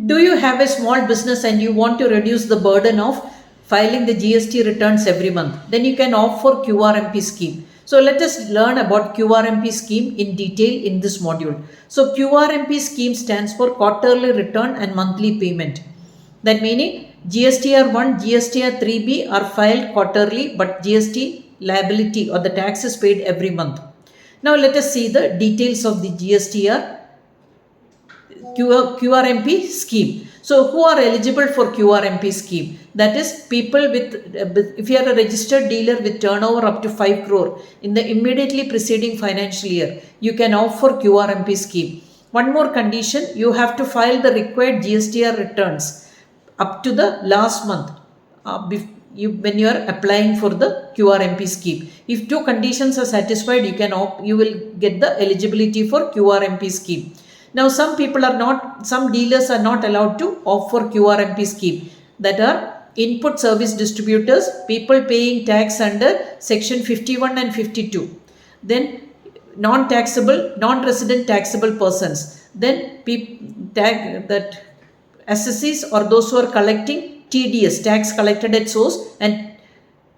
Do you have a small business and you want to reduce the burden of filing the GST returns every month? Then you can opt for QRMP scheme. So let us learn about QRMP scheme in detail in this module. So QRMP scheme stands for quarterly return and monthly payment. That meaning GSTR 1, GSTR 3B are filed quarterly, but GST liability or the tax is paid every month. Now let us see the details of the GSTR QRMP scheme. So, who are eligible for QRMP scheme? That is, people with, if you are a registered dealer with turnover up to 5 crore in the immediately preceding financial year, you can opt for QRMP scheme. One more condition, you have to file the required GSTR returns up to the last month when you are applying for the QRMP scheme. If two conditions are satisfied, you will get the eligibility for QRMP scheme. Now, some dealers are not allowed to opt for QRMP scheme. That are input service distributors, people paying tax under section 51 and 52. Then non-resident taxable persons. Then that assessees or those who are collecting TDS, tax collected at source, and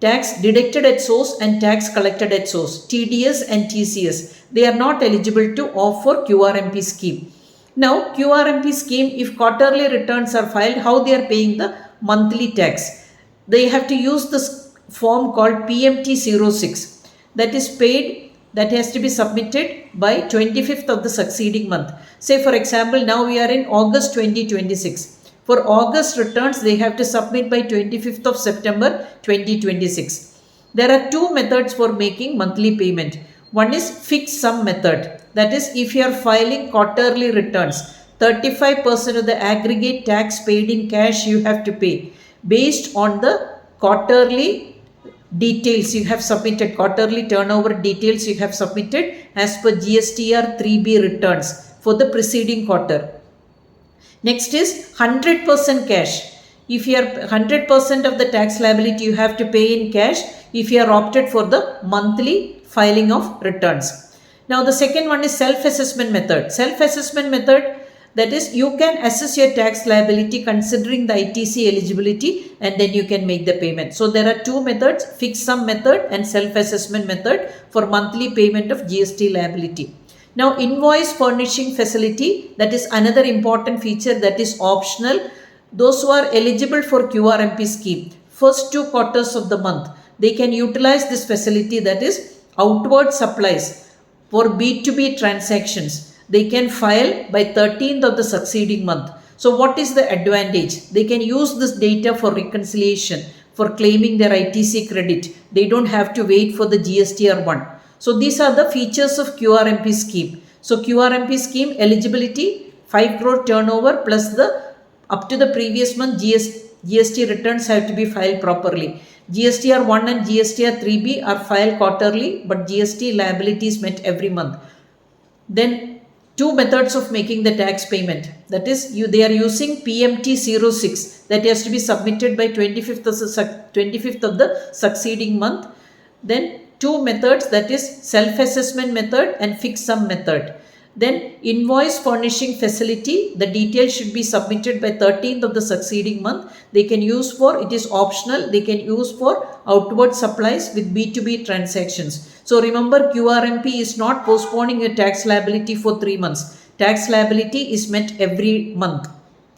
tax deducted at source and tax collected at source, TDS and TCS. They are not eligible to opt for QRMP scheme. Now, QRMP scheme, if quarterly returns are filed, how they are paying the monthly tax? They have to use this form called PMT06 that is paid, that has to be submitted by 25th of the succeeding month. Say for example, now we are in August 2026. For August returns, they have to submit by 25th of September 2026. There are two methods for making monthly payment. One is fixed sum method. That is, if you are filing quarterly returns, 35% of the aggregate tax paid in cash you have to pay based on the quarterly details you have submitted, quarterly turnover details you have submitted as per GSTR 3B returns for the preceding quarter. Next is 100% cash. If you are 100% of the tax liability you have to pay in cash if you are opted for the monthly filing of returns. Now the second one is self-assessment method. Self-assessment method, that is, you can assess your tax liability considering the ITC eligibility and then you can make the payment. So there are two methods, fixed sum method and self-assessment method for monthly payment of GST liability. Now invoice furnishing facility, that is another important feature that is optional. Those who are eligible for QRMP scheme, first 2 quarters of the month, they can utilize this facility, that is outward supplies for B2B transactions. They can file by 13th of the succeeding month. So what is the advantage? They can use this data for reconciliation, for claiming their ITC credit. They don't have to wait for the GSTR 1. So these are the features of QRMP scheme. So QRMP scheme eligibility, 5 crore turnover plus the up to the previous month GST returns have to be filed properly. GSTR 1 and GSTR 3B are filed quarterly, but GST liability is met every month. Then two methods of making the tax payment. That is, they are using PMT06 that has to be submitted by 25th of the succeeding month. Then two methods, that is self-assessment method and fixed sum method. Then invoice furnishing facility, the details should be submitted by 13th of the succeeding month. They can use for, it is optional, they can use for outward supplies with B2B transactions. So remember, QRMP is not postponing your tax liability for 3 months. Tax liability is met every month.